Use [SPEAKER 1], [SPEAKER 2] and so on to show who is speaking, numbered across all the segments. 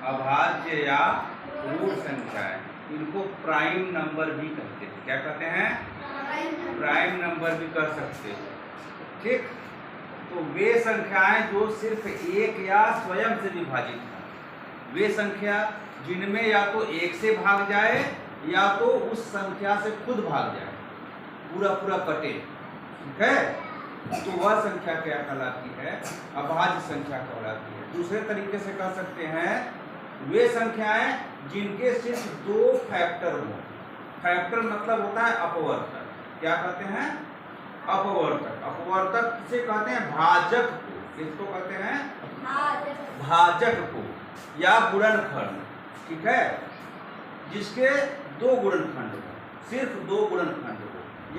[SPEAKER 1] अभाज्य या ऋण संख्याएं, इनको प्राइम नंबर भी कहते हैं। क्या कहते हैं? प्राइम नंबर भी कह सकते हो। ठीक, तो वे संख्याएं जो सिर्फ एक या स्वयं से विभाजित हैं, वे संख्या जिनमें या तो एक से भाग जाए या तो उस संख्या से खुद भाग जाए, पूरा पूरा कटे। ठीक है, तो वह संख्या क्या कहलाती है? अभाज्य संख्या कहलाती है। दूसरे तरीके से कह सकते हैं वे संख्याएं जिनके सिर्फ दो फैक्टर हो। फैक्टर मतलब होता है अपवर्तक। क्या कहते हैं? अपवर्तक। अपवर्तक किसे कहते हैं? भाजक को। किसको कहते हैं? भाजक को या गुणनखंड। ठीक है, जिसके दो गुणनखंड हो, सिर्फ दो गुणनखंड हो,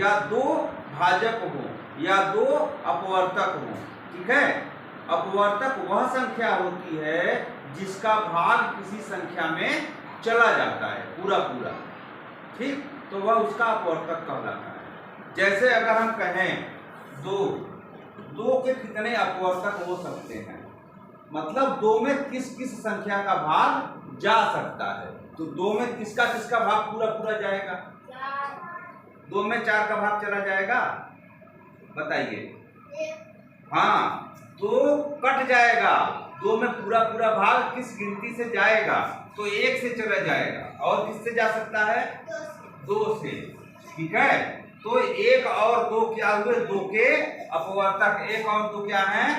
[SPEAKER 1] या दो भाजक हो, या दो अपवर्तक हो। ठीक है, अपवर्तक वह संख्या होती है जिसका भाग किसी संख्या में चला जाता है पूरा पूरा। ठीक, तो वह उसका अपवर्तक कहलाता है। जैसे अगर हम कहें दो के कितने अपवर्तक हो सकते हैं, मतलब दो में किस किस संख्या का भाग जा सकता है, तो दो में किसका किसका भाग पूरा पूरा जाएगा? दो में 4 का भाग चला जाएगा, बताइए। हाँ, दो कट जाएगा, दो में पूरा पूरा भाग किस गिनती से जाएगा? तो 1 से चला जाएगा। और किससे जा सकता है? 2 से। ठीक है, तो 1 और 2 क्या हुए? 2 के अपवर्तक। 1 और 2 क्या हैं?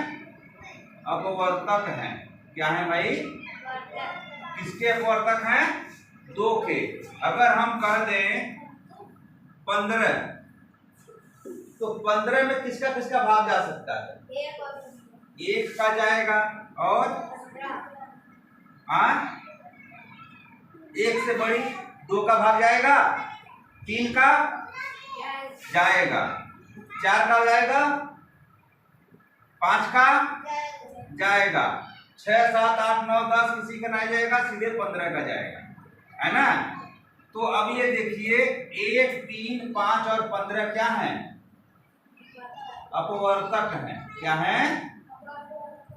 [SPEAKER 1] अपवर्तक हैं। क्या है भाई? किसके अपवर्तक हैं? 2 के। अगर हम कह दें 15, तो 15 में किसका किसका भाग जा सकता है? 1 का जाएगा, और 1 से बड़ी 2 का भाग जाएगा, 3 का जाएगा, 4 का जाएगा, 5 का जाएगा, 6, 7, 8, 9, 10 किसी का नहीं जाएगा, सीधे 15 का जाएगा, है ना? तो अब ये देखिए 1, 3, 5 और 15 क्या हैं? अपवर्तक हैं। क्या हैं?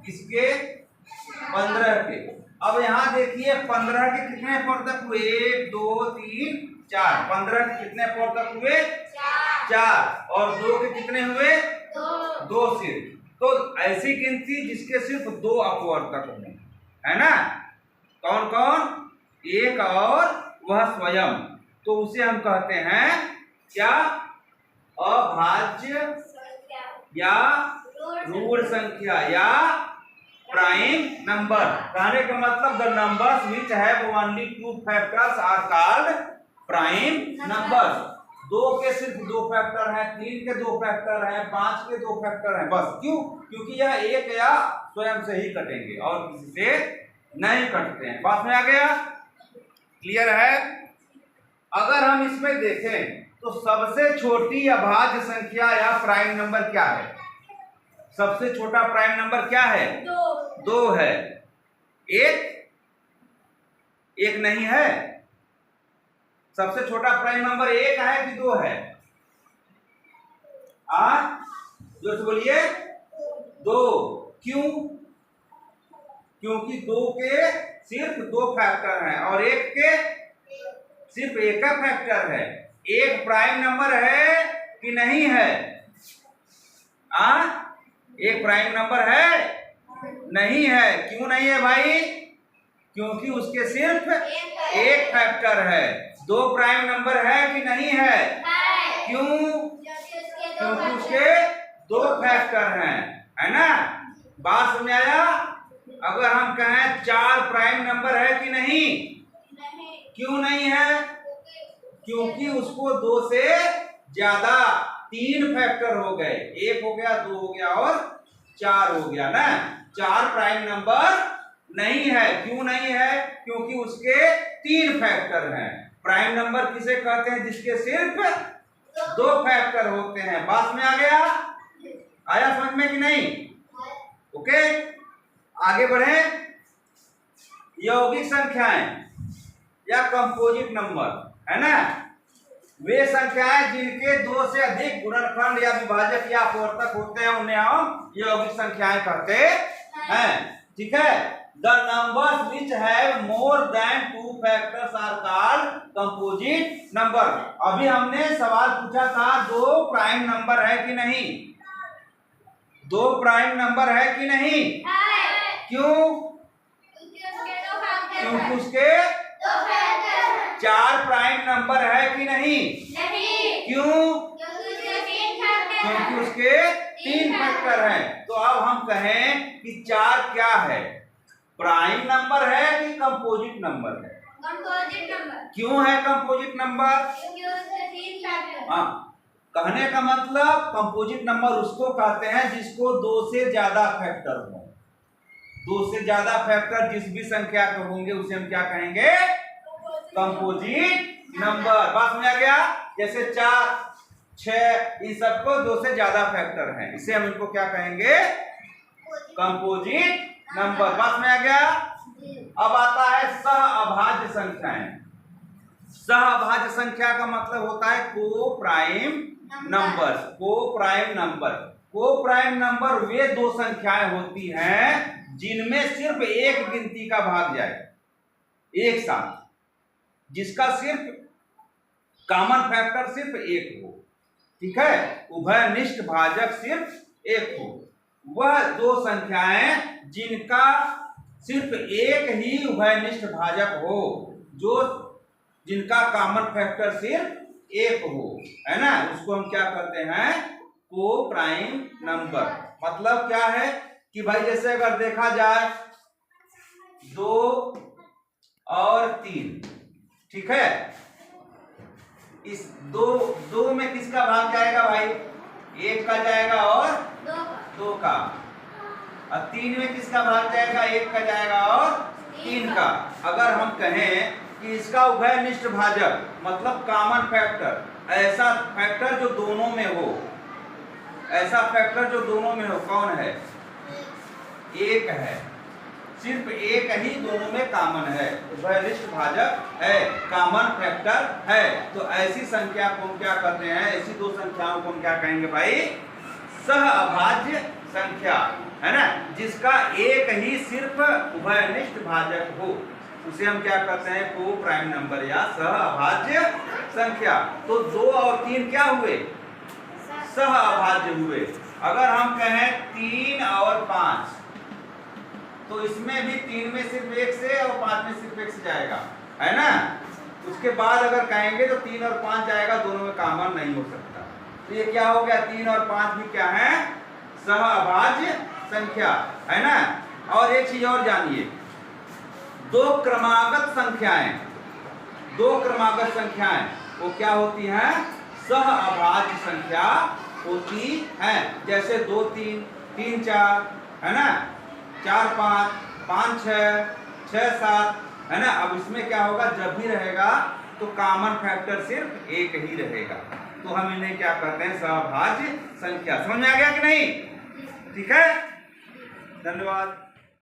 [SPEAKER 1] किसके? 15 के। अब यहाँ देखिए 15 के कितने अपवर्तक हुए? 1, 2, 3, 4। 15 के कितने अपवर्तक हुए? 4। और 2 के कितने हुए? 2 सिर्फ। तो ऐसी गिनती जिसके सिर्फ 2 अपवर्तक होंगे, है ना? कौन कौन? 1 और वह स्वयं। तो उसे हम कहते हैं क्या? अभाज्य या ऋण संख्या या प्राइम नंबर। कहने का मतलब the numbers which have only 2 factors are called prime numbers. 2 के सिर्फ 2 फैक्टर हैं, 3 के 2 फैक्टर हैं, 5 के 2 फैक्टर हैं, बस। क्यों? क्योंकि यह 1 या स्वयं से ही कटेंगे और किसी से नहीं कटते हैं। बात में आ गया? क्लियर है? अगर हम इसमें देखें तो सबसे छोटी अभाज्य संख्या या प्राइम नंबर क्या है? सबसे छोटा प्राइम नंबर क्या है? 2 है। 1 नहीं है। सबसे छोटा प्राइम नंबर 1 है कि 2 है? जो से बोलिए 2। क्यों? क्योंकि 2 के सिर्फ 2 फैक्टर हैं और 1 के सिर्फ 1 का फैक्टर है। 1 प्राइम नंबर है कि नहीं है? 1 प्राइम नंबर है? नहीं है। क्यों नहीं है भाई? क्योंकि उसके सिर्फ 1 फैक्टर है। 2 प्राइम नंबर है कि नहीं है? क्यों? क्योंकि उसके 2 फैक्टर हैं, है ना? बात समझ आया? अगर हम कहें 4 प्राइम नंबर है कि नहीं? क्यों नहीं है? क्योंकि उसको 2 से ज्यादा 3 फैक्टर हो गए। 1 हो गया, 2 हो गया और 4 हो गया ना। 4 प्राइम नंबर नहीं है। क्यों नहीं है? क्योंकि उसके 3 फैक्टर हैं। प्राइम नंबर किसे कहते हैं? जिसके सिर्फ 2 फैक्टर होते हैं। बात में आ गया? आया समझ में कि नहीं? ओके, आगे बढ़े। यौगिक संख्याएं या कंपोजिट नंबर, है ना? वे संख्याएं जिनके 2 से अधिक गुणनखंड या विभाजक या अपवर्तक होते हैं उन्हें हम यौगिक संख्याएं कहते हैं। ठीक है, the numbers which have more than 2 factors are called composite number. अभी हमने सवाल पूछा था दो प्राइम नंबर है कि नहीं, दो प्राइम नंबर है कि नहीं? क्यों? क्योंकि उसके 4 प्राइम नंबर है कि नहीं? क्यों? क्योंकि उसके 3 फैक्टर हैं। तो अब हम कहें कि 4 क्या है, प्राइम नंबर है कि कंपोजिट नंबर है?
[SPEAKER 2] Composite number.
[SPEAKER 1] क्यों है कंपोजिट नंबर?
[SPEAKER 2] क्योंकि उसके 3 फैक्टर।
[SPEAKER 1] हाँ, कहने का मतलब कंपोजिट नंबर उसको कहते हैं जिसको 2 से ज्यादा फैक्टर हो। 2 से ज्यादा फैक्टर जिस भी संख्या के होंगे उसे हम क्या कहेंगे? Composite number. बात समझ आ गया? जैसे 4, 6 इन सबको 2 से ज्यादा फैक्टर हैं, इसे हम इनको क्या कहेंगे? Composite number. बात में आ गया? अब आता है सह अभाज्य संख्याएं। सह अभाज्य संख्या का मतलब होता है को प्राइम नंबर। को प्राइम नंबर, को प्राइम नंबर वे 2 संख्याएं होती हैं जिनमें सिर्फ एक गिनती का भाग जाए एक साथ, जिसका सिर्फ कॉमन फैक्टर सिर्फ 1 हो। ठीक है, उभयनिष्ठ भाजक सिर्फ 1 हो। वह 2 संख्याएं जिनका सिर्फ एक ही उभयनिष्ठ भाजक हो, जो जिनका कॉमन फैक्टर सिर्फ 1 हो, है ना, उसको हम क्या करते हैं? को प्राइम नंबर। मतलब क्या है कि भाई जैसे अगर देखा जाए 2 और 3, ठीक है, इस दो में किसका भाग जाएगा भाई? 1 का जाएगा और 2 का। और 3 में किसका भाग जाएगा? 1 का जाएगा और 3 का। अगर हम कहें कि इसका उभयनिष्ठ भाजक मतलब कॉमन फैक्टर, ऐसा फैक्टर जो दोनों में हो, ऐसा फैक्टर जो दोनों में हो, कौन है? 1 है, सिर्फ 1 ही दोनों में कॉमन है, उभयनिष्ठ भाजक है, कॉमन फैक्टर है। तो ऐसी संख्या को हम क्या करते हैं? ऐसी 2 संख्याओं को हम क्या कहेंगे भाई? सह अभाज्य संख्या, है ना, जिसका एक ही सिर्फ उभयनिष्ठ भाजक हो, उसे हम क्या करते हैं? को प्राइम नंबर या सह अभाज्य संख्या। तो 2 और 3 क्या हुए? सह अभाज्य हुए। अगर हम कहें 3 और 5, तो इसमें भी 3 में सिर्फ 1 से और 5 में सिर्फ 1 से जाएगा, है ना। उसके बाद अगर कहेंगे तो 3 और 5 जाएगा, दोनों में कॉमन नहीं हो सकता। तो ये क्या हो गया? 3 और 5 भी क्या है? सह अभाज्य संख्या, है ना। और एक चीज और जानिए, 2 क्रमागत संख्याएं, 2 क्रमागत संख्याएं वो क्या होती हैं? सह अभाज्य संख्या होती हैं। जैसे 2 3, 3 4, है ना, 4 5, 5 6, 6 7, है ना। अब इसमें क्या होगा? जब भी रहेगा तो कॉमन फैक्टर सिर्फ 1 ही रहेगा, तो हम इन्हें क्या करते हैं? सहअभाज्य संख्या। समझ में आ गया कि नहीं? ठीक है, धन्यवाद।